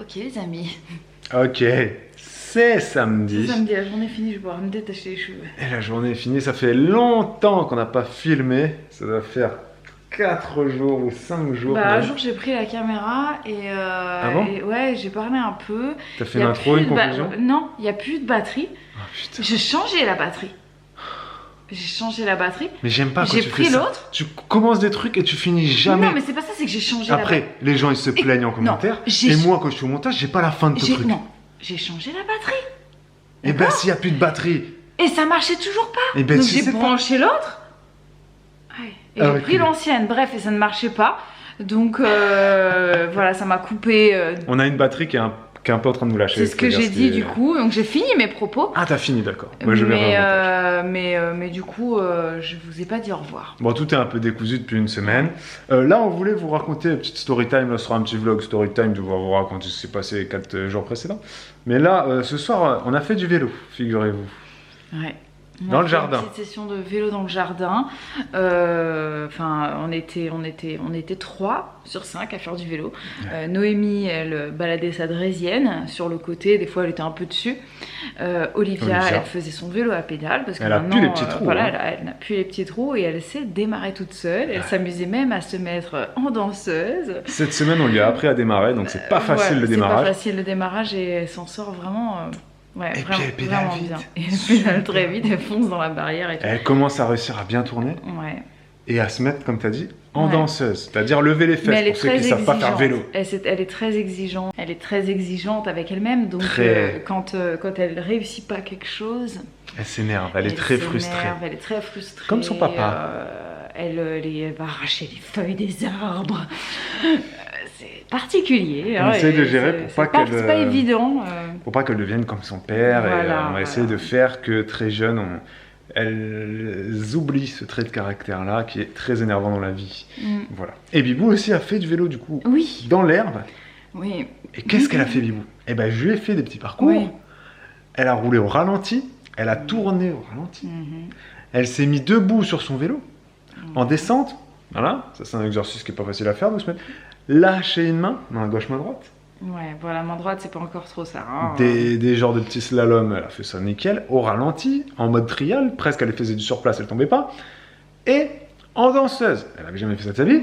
Ok les amis. Ok, c'est samedi. Samedi, la journée est finie, je vais pouvoir me détacher les cheveux. Et la journée est finie, ça fait longtemps qu'on n'a pas filmé. Ça doit faire 4 jours ou 5 jours. Bah un même. jour j'ai pris la caméra Ah bon? et ouais j'ai parlé un peu. T'as fait Y une a intro, plus une de conclusion? Non, il n'y a plus de batterie. Oh putain. J'ai changé la batterie. J'ai changé la batterie. Mais j'aime pas quand J'ai tu pris fais ça. l'autre. Tu commences des trucs et tu finis jamais. Non mais c'est pas ça, c'est que j'ai changé la batterie. Après, les gens ils se plaignent en commentaire. j'ai- Et moi quand je suis au montage, j'ai pas la fin de ton truc. Non, j'ai changé la batterie. Et ben s'il y a plus de batterie. Et ça marchait toujours pas. Eh ben, Donc tu j'ai sais pas. branché l'autre. Ouais. Et Ah, j'ai ok. pris l'ancienne, bref, et ça ne marchait pas. Donc voilà, ça m'a coupé. On a une batterie qui est un peu en train de nous lâcher. C'est ce que c'est-à-dire j'ai dit qui est- du coup. Donc j'ai fini mes propos. Ah t'as fini, d'accord. Moi je verrai. mais du coup, je vous ai pas dit au revoir. Bon, tout est un peu décousu depuis une semaine. Là, on voulait vous raconter une petite story time. Là, ce sera un petit vlog story time de vous raconter ce qui s'est passé les 4 jours précédents. Mais là, ce soir, on a fait du vélo, figurez-vous. Ouais. Dans le jardin. Une petite session de vélo dans le jardin. Enfin, on était 3 sur 5 à faire du vélo. Noémie, elle baladait sa draisienne sur le côté. Des fois, elle était un peu dessus. Olivia, elle faisait son vélo à pédale parce que Elle a maintenant, plus les petits trous, voilà, hein. elle n'a plus les petits trous et elle sait démarrer toute seule. Elle s'amusait même à se mettre en danseuse. Cette semaine, on lui a appris à démarrer, donc c'est pas facile le démarrage. C'est pas facile le démarrage et elle s'en sort vraiment. Ouais, Et vraiment, puis elle pédale vraiment vite. bien. Et elle pédale très vite, elle fonce dans la barrière et tout. Elle commence à réussir à bien tourner Ouais. et à se mettre, comme tu as dit, en Ouais. danseuse. C'est-à-dire lever les Mais elle fesses est pour ceux très qui savent pas faire vélo. Elle est très exigeante. Elle est très exigeante avec elle-même. Donc Très. quand elle réussit pas quelque chose, Elle s'énerve, elle est très frustrée. s'énerve, elle est très frustrée. Comme son papa. Elle va arracher les feuilles des arbres. C'est particulier. On essaye de gérer pour pas qu'elle. C'est pas évident. Pour pas qu'elle devienne comme son père. Voilà, et on va voilà. essayer de faire que très jeune, elles oublient ce trait de caractère-là qui est très énervant dans la vie. Voilà. Et Bibou aussi a fait du vélo du coup. Oui. Dans l'herbe. Oui. Et qu'est-ce qu'elle a fait Bibou? Eh ben je lui ai fait des petits parcours. Oui. Elle a roulé au ralenti. Elle a tourné au ralenti. Elle s'est mise debout sur son vélo. En descente. Voilà. Ça c'est un exercice qui est pas facile à faire de se mettre. Lâcher une main, main gauche, main droite. Ouais, voilà, main droite, c'est pas encore trop ça. Hein. Des genres de petits slaloms, elle a fait ça nickel, au ralenti, en mode trial, presque elle faisait du surplace, elle tombait pas. Et en danseuse, elle avait jamais fait ça de sa vie.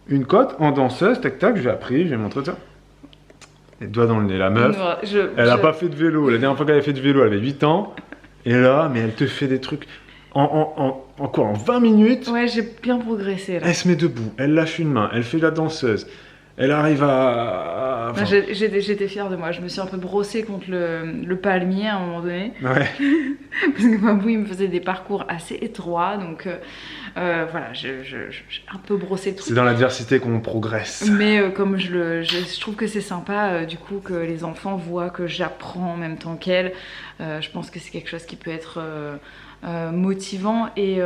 Une côte en danseuse, tac tac, j'ai appris, j'ai montré ça. Les doigts dans le nez, la meuf. Elle a pas fait de vélo, la dernière fois qu'elle avait fait du vélo, elle avait 8 ans. Et là, mais elle te fait des trucs. En quoi? En 20 minutes, Ouais, j'ai bien progressé là. elle se met debout, elle lâche une main, elle fait la danseuse. Elle arrive à... Enfin, j'étais fière de moi. Je me suis un peu brossée contre le palmier à un moment donné. Ouais. Parce que Babou, il me faisait des parcours assez étroits. Donc voilà, j'ai un peu brossé le truc. C'est dans l'adversité qu'on progresse. Mais comme je trouve que c'est sympa, du coup, que les enfants voient que j'apprends en même temps qu'elles. Je pense que c'est quelque chose qui peut être motivant et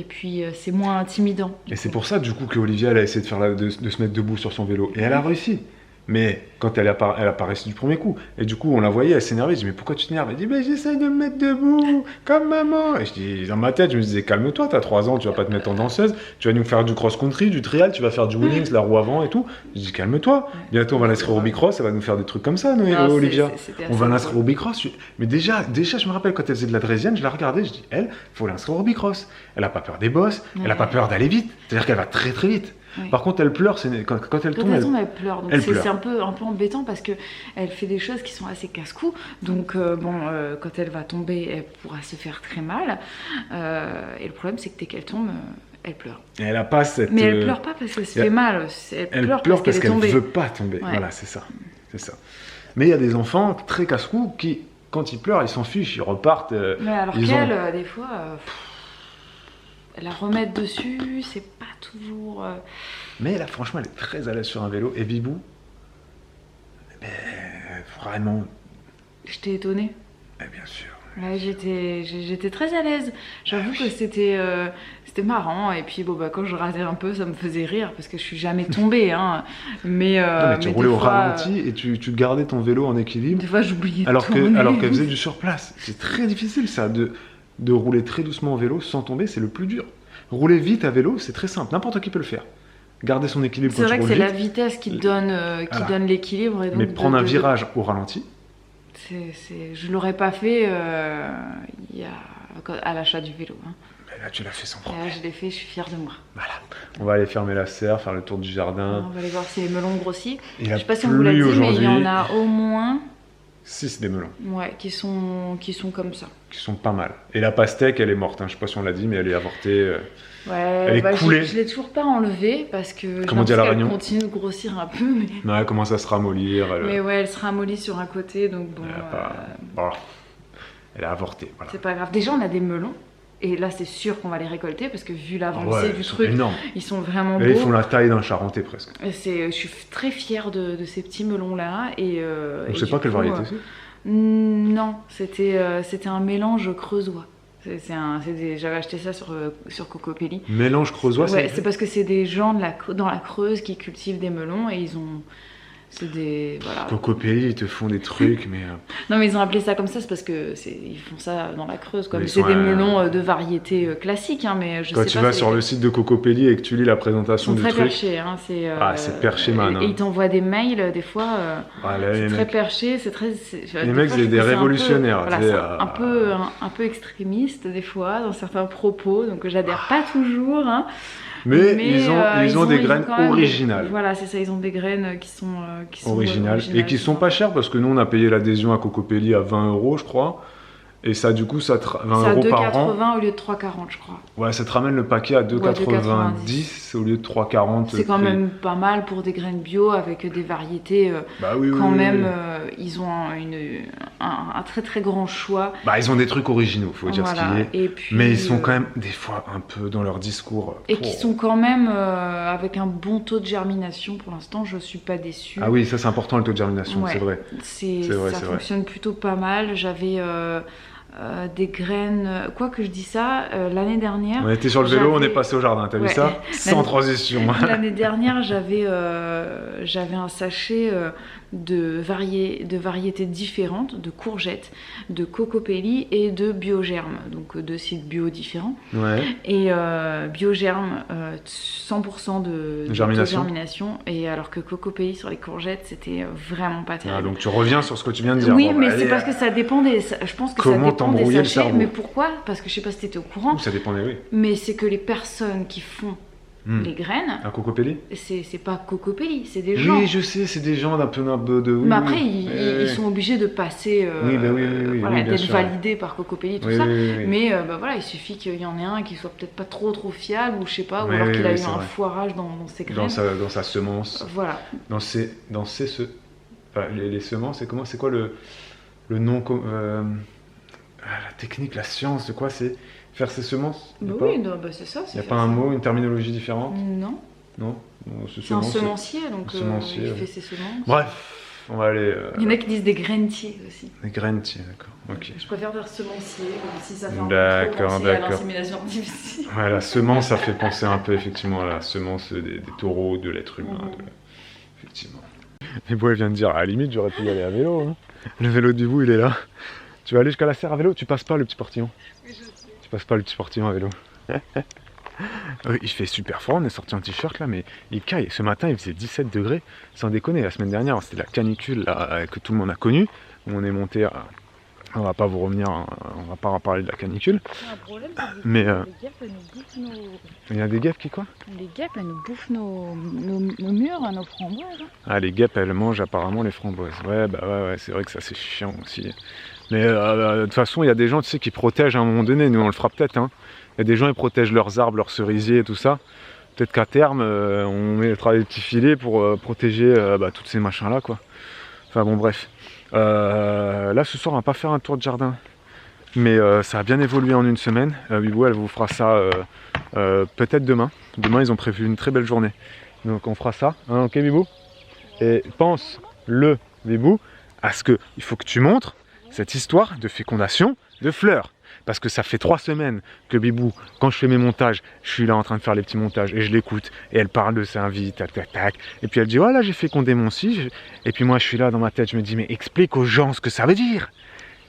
puis c'est moins intimidant. Et c'est pour ça, du coup, que Olivia elle a essayé de, de se mettre debout sur son vélo. Et elle a réussi. Mais quand elle a pas réussi du premier coup. Et du coup, on la voyait, elle s'énervait. Je dis, mais pourquoi tu t'énerves? Elle dit, mais j'essaye de me mettre debout, comme maman. Et je dis, dans ma tête, je me disais, calme-toi, t'as 3 ans, tu vas pas te mettre en danseuse. Tu vas nous faire du cross-country, du trial, tu vas faire du wheelings, la roue avant et tout. Je dis, calme-toi. Bientôt, on va l'inscrire au bicross, elle va nous faire des trucs comme ça, Olivia. On va l'inscrire au bicross. Mais déjà, je me rappelle quand elle faisait de la draisienne, je la regardais, je dis, elle, faut l'inscrire au bicross. Elle a pas peur des bosses, elle a pas peur d'aller vite. C'est-à-dire qu'elle va très très vite. Oui. Par contre, elle pleure, quand elle tombe. Elle pleure. Donc elle c'est pleure. un peu embêtant parce que elle fait des choses qui sont assez casse-cou. Donc quand elle va tomber, elle pourra se faire très mal. Et le problème, c'est que dès qu'elle tombe, elle pleure. Et elle a pas cette. Mais elle pleure pas parce qu'elle se fait mal. Elle pleure parce qu'elle est veut pas tomber. Ouais. Voilà, c'est ça. Mais il y a des enfants très casse-cou qui, quand ils pleurent, ils s'en fichent, ils repartent. Mais alors qu'elle, des fois. La remettre dessus, c'est pas toujours. Mais là, franchement, elle est très à l'aise sur un vélo. Et Bibou, vraiment. Je t'ai étonnée. Bien sûr. Ouais, j'étais très à l'aise. J'avoue que c'était marrant. Et puis quand je ratais un peu, ça me faisait rire parce que je suis jamais tombée. Hein. Mais tu roulais au ralenti et tu gardais ton vélo en équilibre. Des fois, j'oubliais de alors tourner. qu'elle faisait du surplace. C'est très difficile ça de rouler très doucement en vélo sans tomber, c'est le plus dur. Rouler vite à vélo, c'est très simple, n'importe qui peut le faire. garder son équilibre C'est quand vrai tu que roules c'est vite. la vitesse qui donne l'équilibre. Et donc Mais prendre un virage au ralenti, je l'aurais pas fait à l'achat du vélo. Hein. mais là tu l'as fait sans Et problème. là, je l'ai fait, je suis fière de moi. Voilà. On va aller fermer la serre, faire le tour du jardin. On va aller voir si les melons grossissent. Il Je a sais pas si on vous l'a dit, plu mais il y en aujourd'hui. a au moins 6 des melons, qui sont comme ça. qui sont pas mal. Et la pastèque, elle est morte, hein. Je sais pas si on l'a dit, mais elle est avortée. Ouais, Elle est coulée. je l'ai toujours pas enlevée parce que Comme on dit à La qu'elle Réunion. continue de grossir un peu. Mais, Ouais, elle commence à se ramollir. mais ouais, elle sera ramollie sur un côté, donc bon, Elle a pas... Voilà. Elle a avorté, voilà. c'est pas grave. Déjà, on a des melons. Et là, c'est sûr qu'on va les récolter parce que vu l'avancée Ouais, du ils sont truc, énormes. ils sont vraiment Et ils font beaux. la taille d'un charentais presque. Et je suis très fière de ces petits melons-là. On sait pas quelle variété c'est. Non, c'était un mélange creusois. J'avais acheté ça sur Cocopelli. Mélange creusois, Ouais, c'est c'est parce que c'est des gens dans la Creuse qui cultivent des melons et ils ont. C'est des. Voilà. Cocopelli, ils te font des trucs, mais. Non, mais ils ont appelé ça comme ça, c'est parce que ils font ça dans la Creuse. Quoi. Mais Mais ils c'est sont, des melons de variété classique, hein, mais je Quand sais tu pas. vas sur le site de Cocopelli et que tu lis la présentation Ils du sont très truc. perchés, hein, c'est perché, man, hein. Et ils t'envoient des mails, des fois. Ah, là, C'est les très mecs, perché, c'est très. les mecs, c'est des révolutionnaires. Voilà, tu sais, c'est un peu extrémiste des fois dans certains propos, donc j'adhère pas toujours. Hein. Mais ils ont des graines quand même originales. Voilà, c'est ça, ils ont des graines qui sont Originales. Et qui sont pas chères parce que nous on a payé l'adhésion à Cocopelli à 20 €, je crois. Et ça, du coup, 20 C'est à € par an. 2,80 au lieu de 3,40, je crois. Ouais, ça te ramène le paquet à 2,90 au lieu de 3,40. C'est quand même pas mal pour des graines bio avec des variétés. Bah oui, Quand oui, même, oui. ils ont un très très grand choix. Bah, ils ont des trucs originaux, faut dire ce Voilà. qu'il est. Et puis, Mais ils sont quand même, des fois, un peu dans leur discours. Et qui sont quand même avec un bon taux de germination pour l'instant, je suis pas déçue. Ah oui, ça c'est important le taux de germination, Ouais. c'est vrai. Ça fonctionne plutôt pas mal. J'avais des graines, quoi que je dis ça, l'année dernière. On était sur le vélo, on est j'avais- passé au jardin, t'as vu Ouais. ça? Sans transition. L'année dernière, j'avais un sachet de variétés différentes, de courgettes, de cocopelli et de biogerme, donc deux sites bio différents. Ouais. Et biogerme, 100% de germination, et alors que cocopelli sur les courgettes, c'était vraiment pas Ah, terrible. donc tu reviens sur ce que tu viens de dire. Oui, Bon, mais bah, c'est allez, parce que ça dépend je pense que ça Comment dépend des t'embrouiller le sachets. cerveau. Mais pourquoi? Parce que je sais pas si t'étais au courant, Ça dépendait, oui. mais c'est que les personnes qui font les graines, Un Cocopelli? c'est pas cocopelli, c'est des gens. Oui, je sais, c'est des gens d'un peu de. Oui, Mais oui. après, Oui, ils sont obligés de passer, Oui, bah oui, voilà, oui, bien d'être sûr. validés par Cocopelli, tout Oui, ça. oui, oui, oui. Mais bah, voilà, il suffit qu'il y en ait un qui soit peut-être pas trop fiable, ou je sais pas, ou Oui, alors oui, qu'il a oui, eu c'est un vrai. foirage dans ses graines. Dans sa semence. Voilà. Enfin, les semences, c'est quoi le nom la technique, la science, de quoi c'est faire ses semences? Bah oui, non, bah c'est ça. Il n'y a pas un mot, une terminologie différente? Non. Non, C'est un semencier, donc un semencier, il ouais. fait ses semences. Bref, on va aller. Il y en a qui disent des grainetiers aussi. Des graines, tiens, d'accord. Ok. Je préfère dire semencier, comme si ça fait un D'accord, peu trop penser à d'accord. l'insémination artificielle. Ouais, la semence, ça fait penser un peu effectivement à la semence des taureaux, de l'être humain. Effectivement. Et Beau, elle vient de dire, à la limite, j'aurais pu y aller à vélo. Hein. Le vélo du bout, il est là. Tu vas aller jusqu'à la serre à vélo, tu passes pas le petit portillon. Oui, je sais. Tu passes pas le petit portillon à vélo. Oui, il fait super froid, on est sorti en t-shirt là, mais il caille. Ce matin, il faisait 17 degrés, sans déconner. La semaine dernière, c'était la canicule là, que tout le monde a connue. On est monté à... On va pas vous revenir, on va pas en parler de la canicule. Un problème, c'est que Mais, les guêpes elles nous bouffent Il y a des guêpes qui quoi? Les guêpes elles nous bouffent nos murs, nos framboises. Hein. Ah, les guêpes, elles mangent apparemment les framboises. Ouais, bah ouais, c'est vrai que ça c'est chiant aussi. Mais de toute façon, il y a des gens, tu sais, qui protègent à un moment donné. Nous, on le fera peut-être. Hein. Il y a des gens, ils protègent leurs arbres, leurs cerisiers et tout ça. Peut-être qu'à terme, on mettra des petits filets pour protéger tous ces machins-là, quoi. Enfin bon, bref. Là, ce soir, on va pas faire un tour de jardin. Mais ça a bien évolué en une semaine. Bibou, elle vous fera ça peut-être demain. Demain, ils ont prévu une très belle journée. Donc, on fera ça. Hein, ok, Bibou? Et pense, Bibou, à ce que il faut que tu montres cette histoire de fécondation de fleurs. Parce que ça fait 3 semaines que Bibou, quand je fais mes montages, je suis là en train de faire les petits montages et je l'écoute. Et elle parle de sa vie, tac, tac, tac. Et puis elle dit, voilà, j'ai fécondé mon si. Et puis moi, je suis là dans ma tête, je me dis, mais explique aux gens ce que ça veut dire.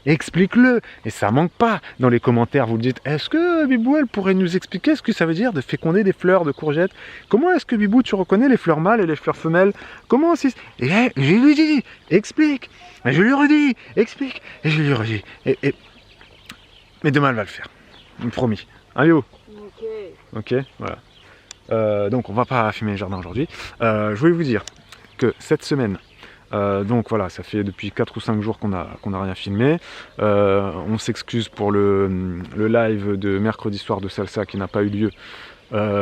explique-le. Et ça manque pas. Dans les commentaires, vous le dites, est-ce que Bibou, elle pourrait nous expliquer ce que ça veut dire de féconder des fleurs de courgettes? Comment est-ce que Bibou, tu reconnais les fleurs mâles et les fleurs femelles? Comment aussi? Et je lui dis, explique. Et je lui redis, explique. Et je lui redis. Mais demain, elle va le faire. Promis. Hein, Yo? Ok, voilà. Donc, on va pas filmer le jardin aujourd'hui. Je voulais vous dire que cette semaine, donc voilà, ça fait depuis 4 ou 5 jours qu'on a rien filmé. On s'excuse pour le live de mercredi soir de salsa qui n'a pas eu lieu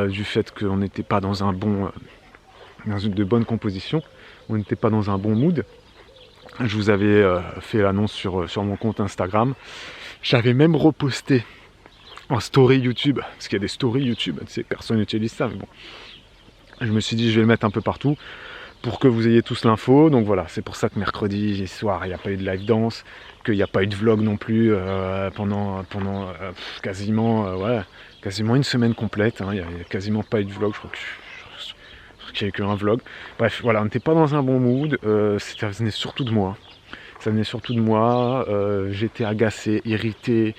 du fait qu'on n'était pas dans un bon, dans de bonnes compositions, on n'était pas dans un bon mood. Je vous avais fait l'annonce sur mon compte Instagram. J'avais même reposté en story YouTube, parce qu'il y a des stories YouTube, tu sais, personne n'utilise ça, mais bon. Je me suis dit, je vais le mettre un peu partout pour que vous ayez tous l'info. Donc voilà, c'est pour ça que mercredi soir, il n'y a pas eu de live danse, qu'il n'y a pas eu de vlog non plus pendant quasiment une semaine complète. Hein. Il n'y a quasiment pas eu de vlog, je crois qu'il n'y a eu qu'un vlog. Bref, voilà, on n'était pas dans un bon mood, ça venait surtout de moi. J'étais agacé, irrité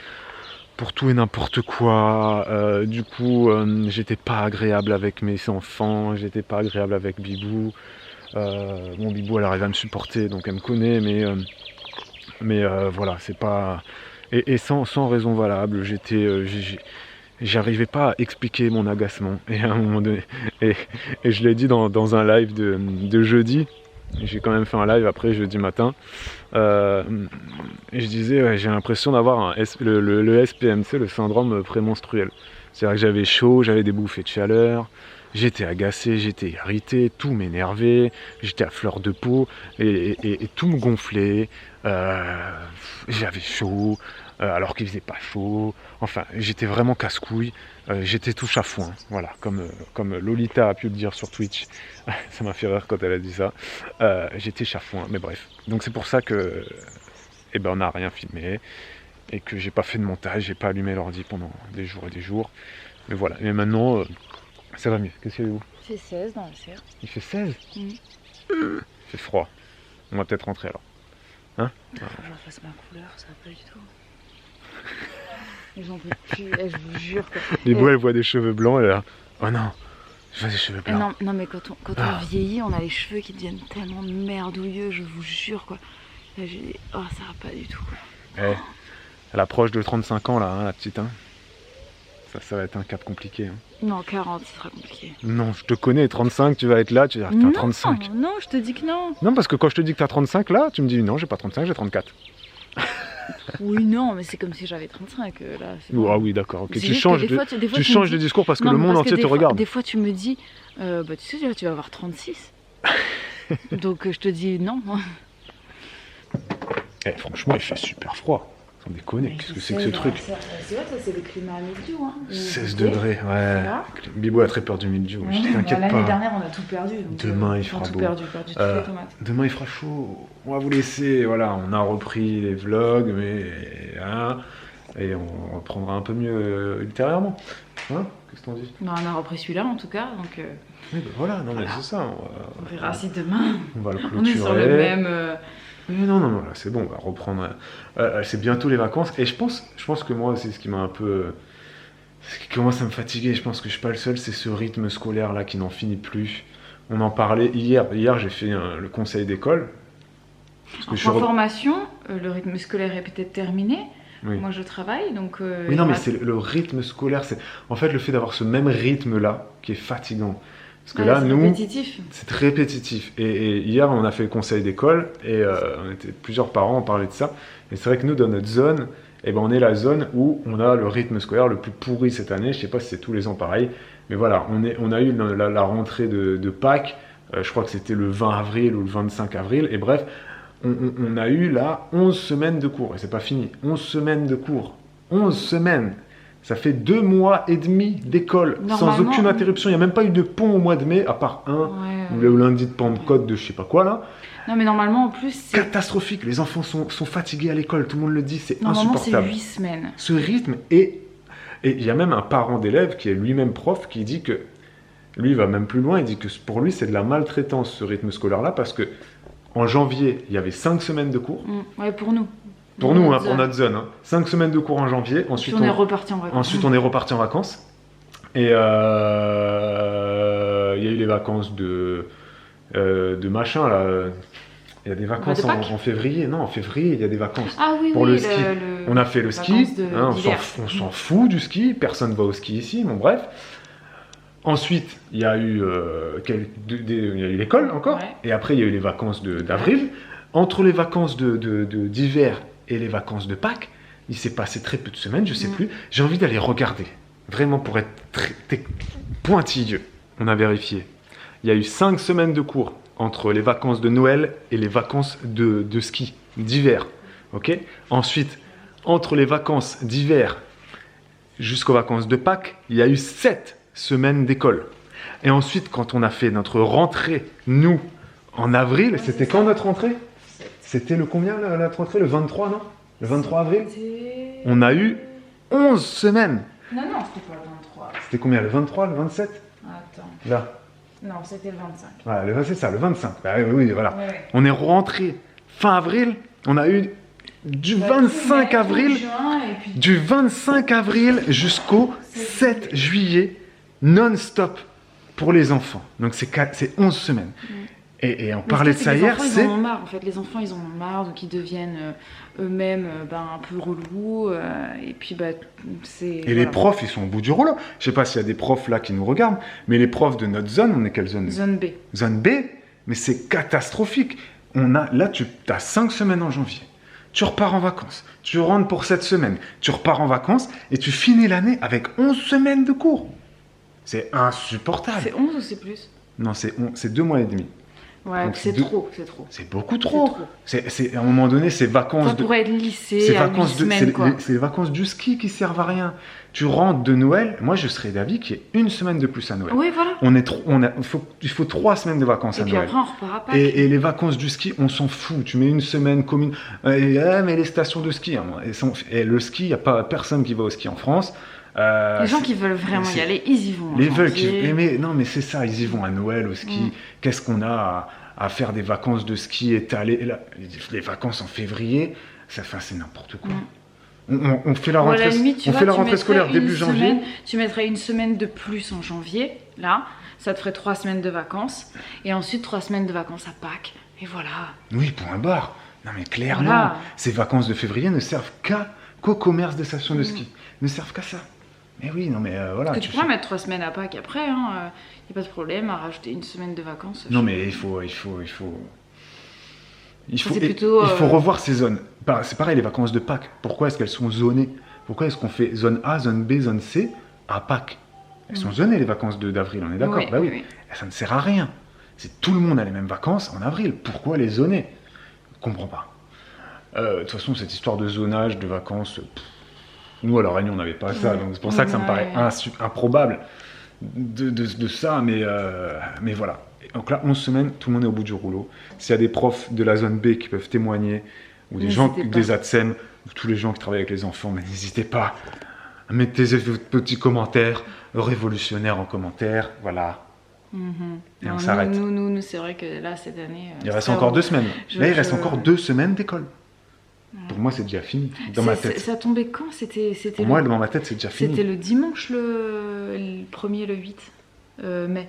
pour tout et n'importe quoi. Du coup, j'étais pas agréable avec mes enfants, j'étais pas agréable avec Bibou. Bon, Bibou, elle arrive à me supporter, donc elle me connaît, mais voilà, c'est pas... Et sans raison valable, j'arrivais pas à expliquer mon agacement. Et à un moment donné, et je l'ai dit dans un live de jeudi, j'ai quand même fait un live après jeudi matin, et je disais, ouais, j'ai l'impression d'avoir le SPM, c'est le syndrome prémenstruel. C'est-à-dire que j'avais chaud, j'avais des bouffées de chaleur, j'étais agacé, j'étais irrité, tout m'énervait, j'étais à fleur de peau, et tout me gonflait, j'avais chaud, alors qu'il faisait pas chaud, enfin, j'étais vraiment casse-couille, j'étais tout chafouin, voilà, comme Lolita a pu le dire sur Twitch, ça m'a fait rire quand elle a dit ça, j'étais chafouin, mais bref, donc c'est pour ça que, on n'a rien filmé, et que j'ai pas fait de montage, j'ai pas allumé l'ordi pendant des jours et des jours, mais voilà, mais maintenant, ça va mieux. Qu'est-ce qu'il y a, vous? Il fait 16 dans la serre. Il fait 16 Il fait froid. On va peut-être rentrer alors. Hein? Faut que je refasse ma couleur, ça va pas du tout. J'en peux plus, je vous jure. Bibou, elle voit des cheveux blancs, elle est là. Oh non, je vois des cheveux blancs. Non, mais quand on vieillit, on a les cheveux qui deviennent tellement merdouilleux, je vous jure quoi. Là, j'ai dit, oh, ça va pas du tout. Elle approche de 35 ans là, hein, la petite. Hein. Ça va être un cap compliqué. Hein. Non, 40, ce sera compliqué. Non, je te connais, 35, tu vas être là, tu vas dire que t'as 35. Non, je te dis que non. Non, parce que quand je te dis que t'as 35 là, tu me dis non, j'ai pas 35, j'ai 34. Oui, non, mais c'est comme si j'avais 35 là. Bon. Ah oui, d'accord, ok. Tu changes de discours parce que non, le monde entier te regarde. Des fois, tu me dis, tu sais, tu vas avoir 36. Donc, je te dis non. Franchement, il fait super froid. Sans déconner, qu'est-ce que c'est que ce truc? C'est vrai, ça c'est le climat à mildiou. Hein. 16 degrés, ouais. Voilà. Bibou a très peur du mildiou. Mmh. Je t'inquiète pas. L'année dernière, on a tout perdu. Donc demain, il fera beau. perdu toutes les tomates. Demain, il fera chaud. On va vous laisser. Voilà, on a repris les vlogs, mais hein, et on reprendra un peu mieux ultérieurement. Hein? Qu'est-ce qu'on dit? On a repris celui-là en tout cas. Donc, oui, voilà, non, mais c'est ça. On verra si demain. On va le clôturer. On est sur le même. Mais non, là, c'est bon, on va reprendre. C'est bientôt les vacances. Et je pense que moi aussi, ce qui m'a un peu. Ce qui commence à me fatiguer, je pense que je suis pas le seul, c'est ce rythme scolaire là qui n'en finit plus. On en parlait hier. Hier, j'ai fait le conseil d'école. En formation, le rythme scolaire est peut-être terminé. Oui. Moi, je travaille, donc. Oui, non, mais c'est le rythme scolaire. C'est en fait le fait d'avoir ce même rythme là qui est fatigant. Parce que là, nous, c'est répétitif. Et hier, on a fait le conseil d'école et on était plusieurs parents, on parlait de ça. Et c'est vrai que nous, dans notre zone, on est la zone où on a le rythme scolaire le plus pourri cette année. Je ne sais pas si c'est tous les ans pareil, mais voilà, on a eu la rentrée de Pâques. Je crois que c'était le 20 avril ou le 25 avril. Et bref, on a eu là 11 semaines de cours. Et c'est pas fini. 11 semaines de cours. 11 semaines. Ça fait 2 mois et demi d'école, sans aucune interruption. Il n'y a même pas eu de pont au mois de mai, à part le lundi de Pentecôte de je sais pas quoi là. Non, mais normalement, en plus, c'est catastrophique. Les enfants sont fatigués à l'école, tout le monde le dit, c'est insupportable. Normalement, c'est 8 semaines. Ce rythme, et il y a même un parent d'élève qui est lui-même prof, qui dit que, lui, il va même plus loin, il dit que pour lui, c'est de la maltraitance, ce rythme scolaire-là, parce que en janvier, il y avait 5 semaines de cours. Ouais, pour nous. Pour nous, hein, pour notre zone. Hein. 5 semaines de cours en janvier. Puis on est reparti en vacances. Ensuite, on est reparti en vacances. Et il y a eu les vacances de machin, là. Il y a des vacances en février. Non, en février, il y a des vacances. Ah oui, pour oui, le ski. On a fait le ski. Hein, on s'en fout du ski. Personne ne va au ski ici. Bon, bref. Ensuite, il y a eu l'école encore. Ouais. Et après, il y a eu les vacances d'avril. Entre les vacances d'hiver et les vacances de Pâques, il s'est passé très peu de semaines, je ne sais plus. J'ai envie d'aller regarder. Vraiment, pour être très pointilleux. On a vérifié. Il y a eu 5 semaines de cours entre les vacances de Noël et les vacances de ski d'hiver. Okay. Ensuite, entre les vacances d'hiver jusqu'aux vacances de Pâques, il y a eu 7 semaines d'école. Et ensuite, quand on a fait notre rentrée, nous, en avril, c'était quand notre rentrée? C'était le combien, notre rentrée? Le 23, non? Le 23 avril? On a eu 11 semaines. Non, c'était pas le 23. C'était combien? Le 23, le 27? Attends. Là. Non, c'était le 25. Voilà, c'est ça, le 25. Bah, oui, voilà. Ouais. On est rentré fin avril, on a eu du 25 avril, du 25 avril jusqu'au 7 juillet, non-stop pour les enfants. Donc c'est 11 semaines. Et on parlait de ça hier, c'est... Ils en ont marre, en fait. Les enfants, ils en ont marre, donc ils deviennent eux-mêmes un peu relous. Et puis, c'est... Et voilà. Les profs, ils sont au bout du rouleau. Je sais pas s'il y a des profs là qui nous regardent, mais les profs de notre zone, on est quelle zone? Zone B. Zone B, mais c'est catastrophique. Là, tu as 5 semaines en janvier. Tu repars en vacances. Tu rentres pour 7 semaines. Tu repars en vacances et tu finis l'année avec 11 semaines de cours. C'est insupportable. C'est 11 ou c'est plus? Non, c'est 2 mois et demi. Ouais, donc c'est trop. C'est beaucoup trop. C'est à un moment donné, ces vacances. Ça pourrait être lycée, à 8 semaines, quoi. C'est les vacances du ski qui servent à rien. Tu rentres de Noël, moi je serais d'avis qu'il y ait 1 semaine de plus à Noël. Oui, voilà. Il faut 3 semaines de vacances à Noël. Et puis après, on repart à Pâques. Et les vacances du ski, on s'en fout. Tu mets 1 semaine commune. Mais les stations de ski, hein, et le ski, il n'y a pas personne qui va au ski en France. Les gens qui veulent vraiment y aller, ils y vont. Non, mais c'est ça, ils y vont à Noël, au ski. Qu'est-ce qu'on a à faire des vacances de ski étalées? Là, les vacances en février, c'est n'importe quoi. On fait la rentrée, scolaire début janvier. Tu mettrais 1 semaine de plus en janvier, là, ça te ferait 3 semaines de vacances. Et ensuite 3 semaines de vacances à Pâques. Et voilà. Oui, point barre. Non, mais clairement, ces vacances de février ne servent qu'au commerce des stations de ski. Ne servent qu'à ça. Mais oui, non, mais voilà. Parce que tu pourrais mettre 3 semaines à Pâques après, il n'y a pas de problème à rajouter 1 semaine de vacances. Non, mais il faut revoir ces zones. C'est pareil, les vacances de Pâques. Pourquoi est-ce qu'elles sont zonées? Pourquoi est-ce qu'on fait zone A, zone B, zone C à Pâques? Elles sont zonées, les vacances d'avril, on est d'accord? Oui. Ça ne sert à rien. Tout le monde a les mêmes vacances en avril. Pourquoi les zoner? Je ne comprends pas. De toute façon, cette histoire de zonage, de vacances... Nous, à La Réunion, on n'avait pas ça, donc c'est pour ça que ça me paraît improbable de ça, mais voilà. Donc là, 11 semaines, tout le monde est au bout du rouleau. S'il y a des profs de la zone B qui peuvent témoigner, ou des gens, des ATSEM, ou tous les gens qui travaillent avec les enfants, mais n'hésitez pas à mettre vos petits commentaires révolutionnaires en commentaire, voilà. Et on s'arrête. Nous, c'est vrai que là, cette année... il reste encore 2 semaines. Là, il reste encore 2 semaines d'école. Pour moi, c'est déjà fini, dans ma tête. Ça tombait quand? Pour moi, dans ma tête, c'est déjà fini. C'était le dimanche, le 1er, le 8 mai.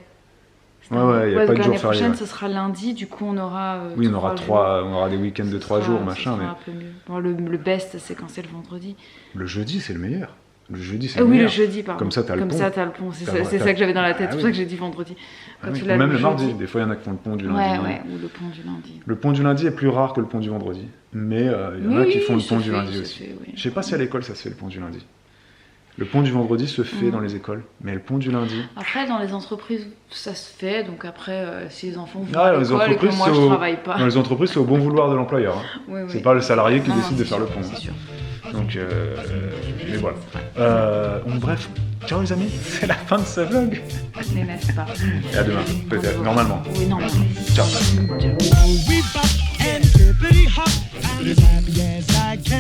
Ouais, il n'y a pas de jour férié. L'année prochaine, ce sera lundi, du coup, on aura... oui, on aura des week-ends de 3 jours, machin. Mais... un peu mieux. Bon, le best, c'est quand c'est le vendredi. Le jeudi, c'est le meilleur. Le jeudi, c'est le meilleur. Le jeudi, pardon. Comme ça, t'as le pont. T'as le pont. C'est ça que j'avais dans la tête. C'est pour ça que j'ai dit vendredi. Ou même le mardi. Des fois, il y en a qui font le pont du lundi. Ouais, ou le pont du lundi. Le pont du lundi est plus rare que le pont du vendredi. Mais il y en a qui font le pont du lundi aussi. Je sais pas si à l'école, ça se fait le pont du lundi. Le pont du vendredi se fait dans les écoles, mais le pont du lundi... Après, dans les entreprises, ça se fait. Donc après, si les enfants vont à l'école et que moi, je travaille pas... Dans les entreprises, c'est au bon vouloir de l'employeur. Hein. Oui. C'est pas le salarié qui décide de faire le pont. C'est sûr. Donc, mais voilà. Bref, ciao les amis, c'est la fin de ce vlog. Mais n'est-ce pas? Et à demain, peut-être, normalement. Oui, normalement. Ciao. Ciao.